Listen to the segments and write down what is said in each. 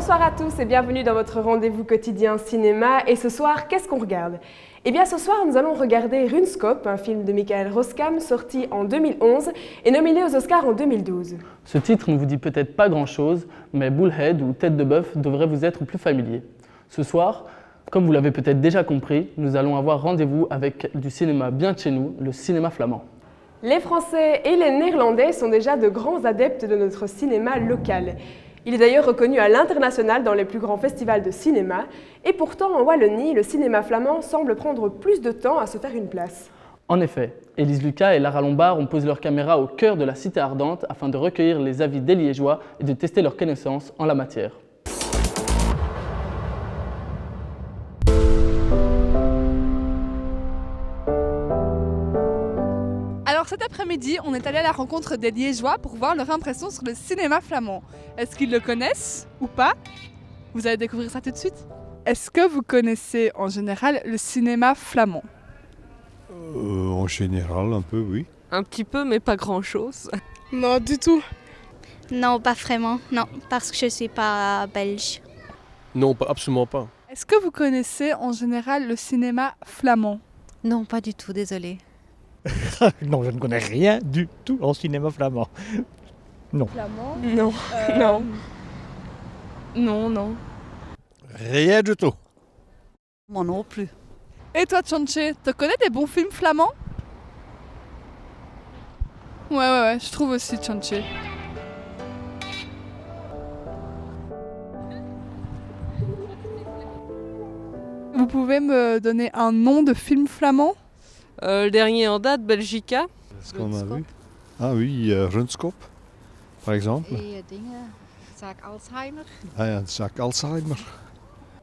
Bonsoir à tous et bienvenue dans votre rendez-vous quotidien cinéma. Et ce soir, qu'est-ce qu'on regarde? Eh bien ce soir, nous allons regarder Runescope, un film de Michael Roskam sorti en 2011 et nominé aux Oscars en 2012. Ce titre ne vous dit peut-être pas grand-chose, mais Bullhead ou Tête de bœuf devrait vous être plus familier. Ce soir, comme vous l'avez peut-être déjà compris, nous allons avoir rendez-vous avec du cinéma bien de chez nous, le cinéma flamand. Les Français et les Néerlandais sont déjà de grands adeptes de notre cinéma local. Il est d'ailleurs reconnu à l'international dans les plus grands festivals de cinéma, et pourtant en Wallonie, le cinéma flamand semble prendre plus de temps à se faire une place. En effet, Élise Lucas et Lara Lombard ont posé leur caméra au cœur de la cité ardente afin de recueillir les avis des Liégeois et de tester leurs connaissances en la matière. Alors cet après-midi, on est allé à la rencontre des Liégeois pour voir leur impression sur le cinéma flamand. Est-ce qu'ils le connaissent ou pas? Vous allez découvrir ça tout de suite. Est-ce que vous connaissez en général le cinéma flamand? En général, un peu, oui. Un petit peu, mais pas grand-chose. Non, du tout. Non, pas vraiment, non, parce que je ne suis pas belge. Non, absolument pas. Est-ce que vous connaissez en général le cinéma flamand? Non, pas du tout, désolée. Non, je ne connais rien du tout en cinéma flamand. Non. Flamand? Non, non. Non. Rien du tout. Moi non plus. Et toi, Tchanché, tu connais des bons films flamands? Ouais, je trouve aussi, Tchanché. Vous pouvez me donner un nom de film flamand? Le dernier en date, Belgica. Est-ce qu'on a vu? Ah oui, Runescope, par exemple. Et zaak Alzheimer. Ah ja, zaak Alzheimer.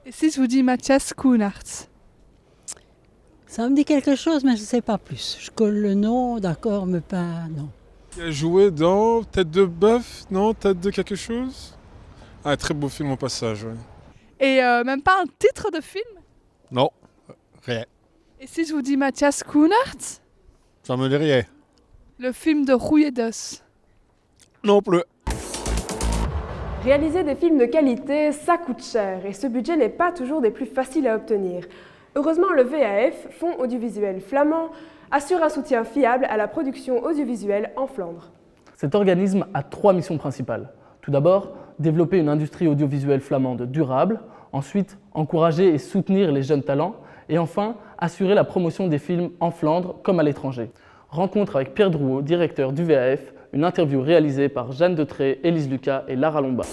Et si je vous dis Mathias Schoenaerts? Ça me dit quelque chose, mais je ne sais pas plus. Je colle le nom, d'accord, mais pas... non. Il a joué dans Tête de bœuf, non? Tête de quelque chose? Ah, très beau film au passage, ouais. Et même pas un titre de film? Non, rien. Et si je vous dis Mathias Schoenaerts? Ça me dit rien. Le film de Rouillé d'os. Non plus. Réaliser des films de qualité, ça coûte cher et ce budget n'est pas toujours des plus faciles à obtenir. Heureusement, le VAF, Fonds audiovisuel flamand, assure un soutien fiable à la production audiovisuelle en Flandre. Cet organisme a 3 missions principales. Tout d'abord, développer une industrie audiovisuelle flamande durable. Ensuite, encourager et soutenir les jeunes talents. Et enfin, assurer la promotion des films en Flandre comme à l'étranger. Rencontre avec Pierre Drouot, directeur du VAF, une interview réalisée par Jeanne Detré, Élise Lucas et Lara Lombard.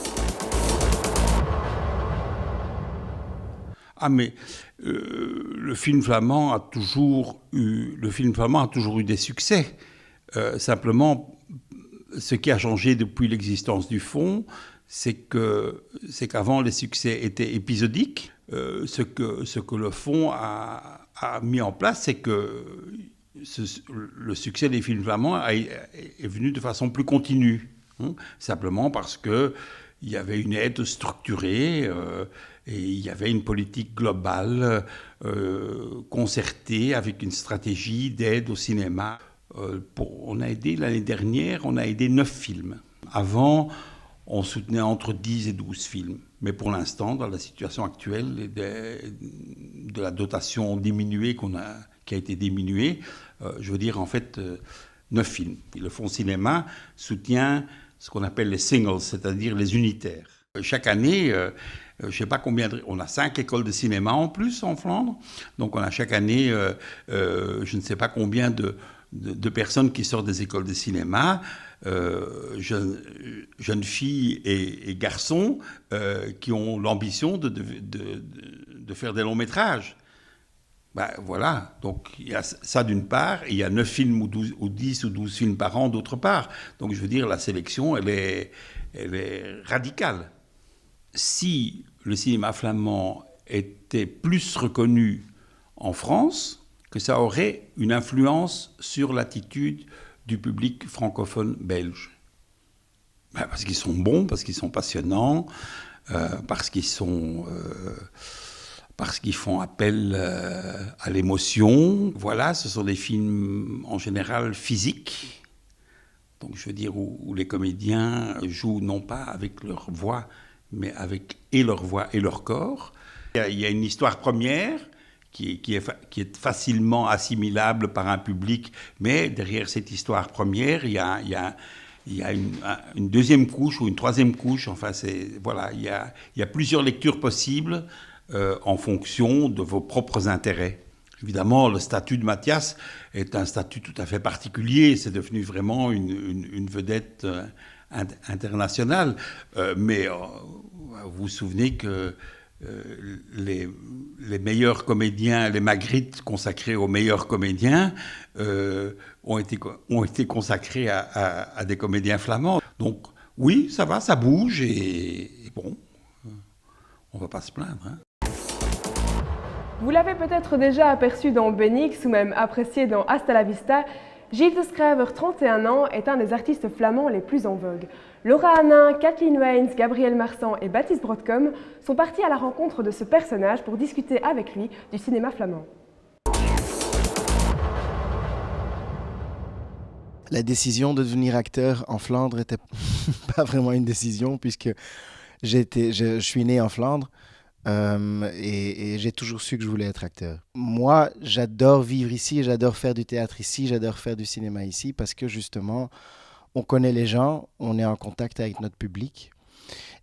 Ah mais le film flamand a toujours eu des succès. Simplement, ce qui a changé depuis l'existence du fonds, c'est qu'avant les succès étaient épisodiques. Ce que le fonds a mis en place, c'est que le succès des films flamands est venu de façon plus continue. Simplement parce qu'il y avait une aide structurée et il y avait une politique globale concertée avec une stratégie d'aide au cinéma. L'année dernière, on a aidé 9 films. Avant, on soutenait entre 10 et 12 films. Mais pour l'instant, dans la situation actuelle de la dotation diminuée qui a été diminuée, je veux dire en fait 9 films. Et le Fonds Cinéma soutient ce qu'on appelle les singles, c'est-à-dire les unitaires. Chaque année, je ne sais pas combien, on a 5 écoles de cinéma en plus en Flandre, donc on a chaque année, je ne sais pas combien de personnes qui sortent des écoles de cinéma, jeunes filles et garçons qui ont l'ambition de faire des longs métrages. Ben, voilà, donc il y a ça d'une part, et il y a 9 films ou 10 ou 12 films par an d'autre part. Donc je veux dire, la sélection, elle est radicale. Si le cinéma flamand était plus reconnu en France, que ça aurait une influence sur l'attitude du public francophone belge. Ben, parce qu'ils sont bons, parce qu'ils sont passionnants, parce qu'ils font appel à l'émotion. Voilà, ce sont des films en général physiques. Donc je veux dire où les comédiens jouent non pas avec leur voix, mais avec et leur voix et leur corps. Il y a une histoire première qui est facilement assimilable par un public, mais derrière cette histoire première, il y a une deuxième couche ou une troisième couche. Enfin, il y a plusieurs lectures possibles en fonction de vos propres intérêts. Évidemment, le statut de Mathias est un statut tout à fait particulier. C'est devenu vraiment une vedette internationale. Mais vous vous souvenez que les meilleurs comédiens, les Magritte consacrés aux meilleurs comédiens, ont été consacrés à des comédiens flamands. Donc oui, ça va, ça bouge et bon, on ne va pas se plaindre. Hein. Vous l'avez peut-être déjà aperçu dans Benix ou même apprécié dans Hasta la Vista, Gilles de Schrijver, 31 ans, est un des artistes flamands les plus en vogue. Laura Hanin, Kathleen Waynes, Gabriel Marsan et Baptiste Brodcom sont partis à la rencontre de ce personnage pour discuter avec lui du cinéma flamand. La décision de devenir acteur en Flandre n'était pas vraiment une décision puisque je suis né en Flandre. Et j'ai toujours su que je voulais être acteur. Moi, j'adore vivre ici, j'adore faire du théâtre ici, j'adore faire du cinéma ici parce que justement, on connaît les gens, on est en contact avec notre public.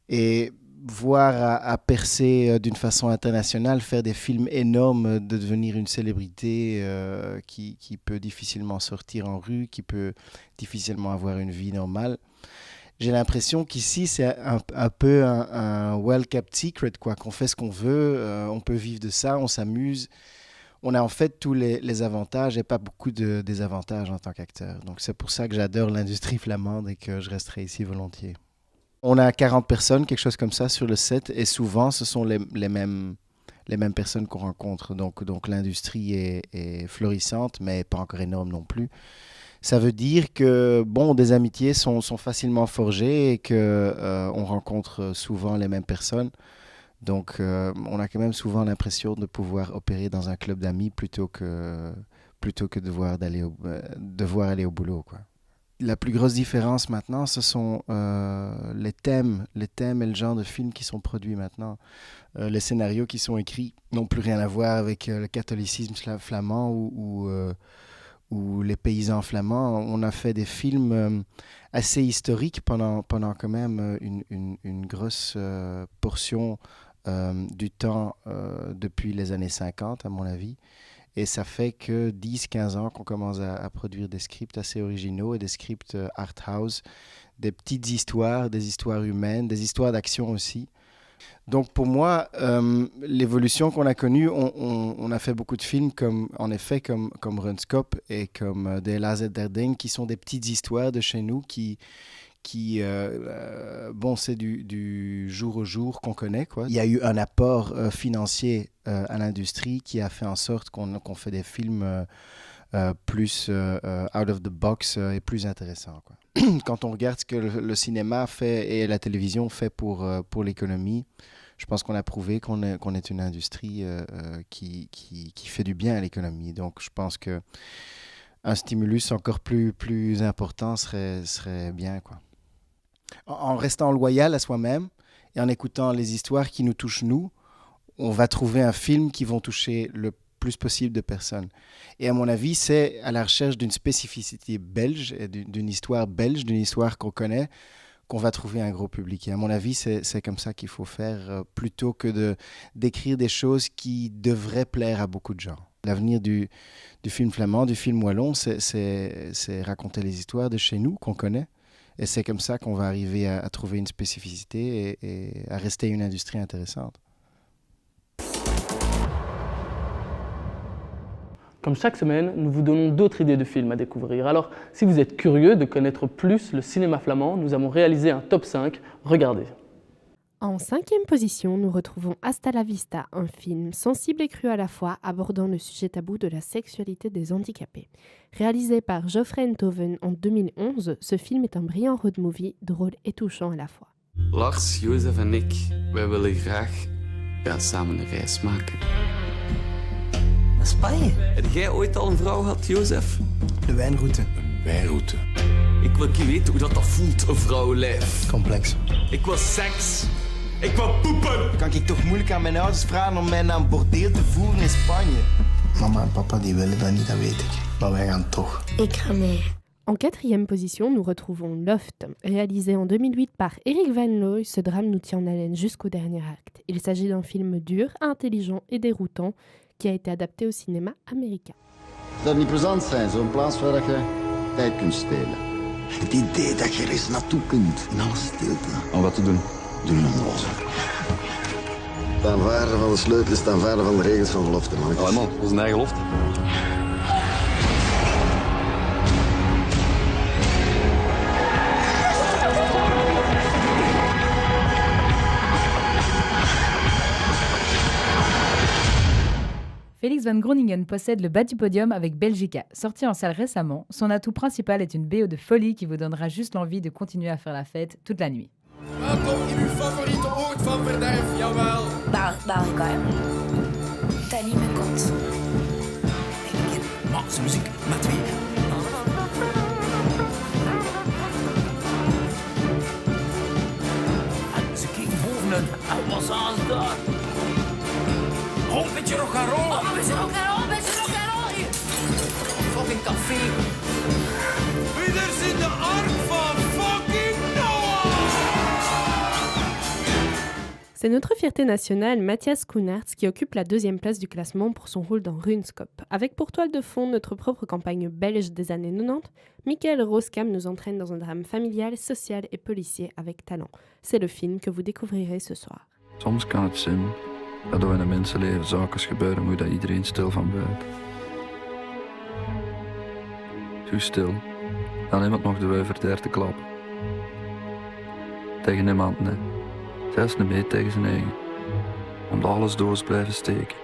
Et voir à percer d'une façon internationale, faire des films énormes, de devenir une célébrité qui peut difficilement sortir en rue, qui peut difficilement avoir une vie normale. J'ai l'impression qu'ici, c'est un peu un well-kept secret, quoi, qu'on fait ce qu'on veut, on peut vivre de ça, on s'amuse. On a en fait tous les avantages et pas beaucoup de désavantages en tant qu'acteur. Donc c'est pour ça que j'adore l'industrie flamande et que je resterai ici volontiers. On a 40 personnes, quelque chose comme ça, sur le set et souvent, ce sont les mêmes personnes qu'on rencontre. Donc l'industrie est florissante, mais pas encore énorme non plus. Ça veut dire que des amitiés sont facilement forgées et qu'on rencontre souvent les mêmes personnes. Donc, on a quand même souvent l'impression de pouvoir opérer dans un club d'amis plutôt que devoir aller au boulot, quoi. La plus grosse différence maintenant, ce sont les thèmes et le genre de films qui sont produits maintenant. Les scénarios qui sont écrits n'ont plus rien à voir avec le catholicisme flamand ou les paysans flamands. On a fait des films assez historiques pendant quand même une grosse portion du temps depuis les années 50, à mon avis. Et ça fait que 10-15 ans qu'on commence à produire des scripts assez originaux et des scripts art house, des petites histoires, des histoires humaines, des histoires d'action aussi. Donc pour moi, l'évolution qu'on a connue, on a fait beaucoup de films comme Runskop et comme De Helaas der Ding, qui sont des petites histoires de chez nous qui c'est du jour au jour qu'on connaît, quoi. Il y a eu un apport financier à l'industrie qui a fait en sorte qu'on fait des films plus out of the box et plus intéressants, quoi. Quand on regarde ce que le cinéma fait et la télévision fait pour l'économie, je pense qu'on a prouvé qu'on est une industrie qui fait du bien à l'économie. Donc je pense qu'un stimulus encore plus important serait bien, quoi. En restant loyal à soi-même et en écoutant les histoires qui nous touchent nous, on va trouver un film qui va toucher le plus possible de personnes. Et à mon avis, c'est à la recherche d'une spécificité belge, et d'une histoire belge, d'une histoire qu'on connaît, qu'on va trouver un gros public. Et à mon avis, c'est comme ça qu'il faut faire, plutôt que d'écrire des choses qui devraient plaire à beaucoup de gens. L'avenir du film flamand, du film wallon, c'est raconter les histoires de chez nous, qu'on connaît. Et c'est comme ça qu'on va arriver à trouver une spécificité et à rester une industrie intéressante. Comme chaque semaine, nous vous donnons d'autres idées de films à découvrir. Alors, si vous êtes curieux de connaître plus le cinéma flamand, nous avons réalisé un top 5. Regardez. En 5e position, nous retrouvons Hasta la Vista, un film sensible et cru à la fois, abordant le sujet tabou de la sexualité des handicapés. Réalisé par Geoffrey Enthoven en 2011, ce film est un brillant road movie, drôle et touchant à la fois. Lars, Jozef en ik, wij willen graag samen een reis maken. Naar Spanje? Heb jij ooit al een vrouw gehad, Jozef? De wijnroute. Een wijnroute. Ik wil weten hoe dat voelt, een vrouwenlijf. Complex. Ik wil seks. Ik wou poepen! Kan ik toch moeilijk aan mijn ouders vragen om mij naar een bordeel te voeren in Spanje? Mama en papa die willen dat niet, dat weet ik. Maar wij gaan toch. Ik ga mee. En quatrième position, nous retrouvons Loft. Réalisé en 2008 par Eric Van Looy, ce drame nous tient en haleine jusqu'au dernier acte. Il s'agit d'un film dur, intelligent et déroutant qui a été adapté au cinéma américain. Zou het niet plezant zijn, zo'n plaats waar je tijd kunt stelen? Het idee dat je er eens naartoe kunt, in alle stilte. Om wat te doen? Doe een onnozel. Het aanvaarden van de sleutel is het aanvaarden van de regels van belofte, man. Allee man, dat is een eigen belofte. Félix Van Groeningen possède le bas du podium avec Belgica. Sorti en salle récemment, son atout principal est une BO de folie qui vous donnera juste l'envie de continuer à faire la fête toute la nuit. Welkom in uw favoriete oord van verderf, jawel. Belgica. Dat niet meer komt. Max muziek met wie? En ze keek bovenuit en was aan daar. Oh, beetje rock and roll. Oh, beetje rock and roll, beetje rock and roll. Fucking café. Wie er zit de ark van fucking Noah. C'est notre fierté nationale, Mathias Schoenaerts, qui occupe la 2e place du classement pour son rôle dans Runescope. Avec pour toile de fond notre propre campagne belge des années 90, Michael Roskam nous entraîne dans un drame familial, social et policier avec talent. C'est le film que vous découvrirez ce soir. Soms kan het zijn dat er in een mensenleven zaken gebeuren, moet dat iedereen stil van buiten. Zo stil, dan iemand nog de wuiver der te klappen. Tegen niemand, nee. Zelfs niet mee tegen zijn eigen. Omdat alles doos blijven steken.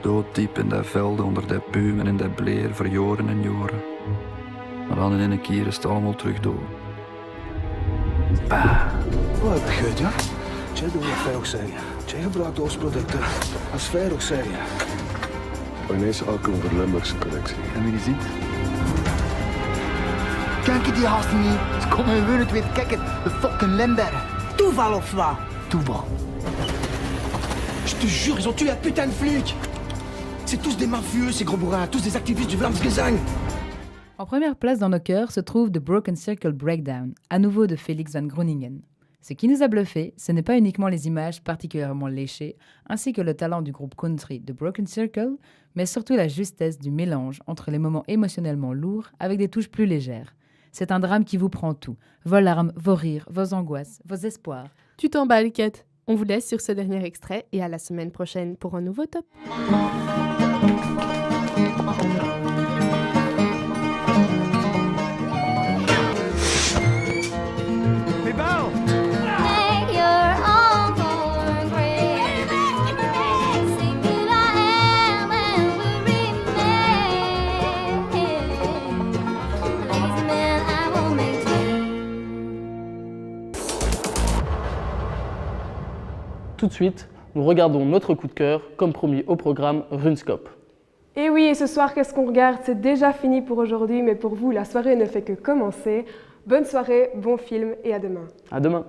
Dooddiep in die velden, onder die pumen, in die bleer, voor jaren en jaren. Maar dan in een keer is het allemaal terug dood. Wat heb je het, ja? Jij doet wat veilig zijn. Jij gebruikt ons producten als veilig zijn. Ineens alcohol voor de Limburgse collectie. En wie die ziet? Kijk die haast niet. Ze komen gewoon het weer kijken. De fucking Limburg. Toeval of wat? Toeval. Je te jure, ils ont tué la putain de flic. C'est tous des mafieux, ces gros bourrins, tous des activistes du Vlaams Gezang. En première place dans nos cœurs se trouve The Broken Circle Breakdown, à nouveau de Félix Van Groeningen. Ce qui nous a bluffé, ce n'est pas uniquement les images particulièrement léchées, ainsi que le talent du groupe country The Broken Circle, mais surtout la justesse du mélange entre les moments émotionnellement lourds avec des touches plus légères. C'est un drame qui vous prend tout, vos larmes, vos rires, vos angoisses, vos espoirs. Tu t'emballes, Kate. On vous laisse sur ce dernier extrait et à la semaine prochaine pour un nouveau top. Tout de suite, nous regardons notre coup de cœur, comme promis au programme Runescope. Et oui, et ce soir, qu'est-ce qu'on regarde? C'est déjà fini pour aujourd'hui, mais pour vous, la soirée ne fait que commencer. Bonne soirée, bon film et à demain. À demain.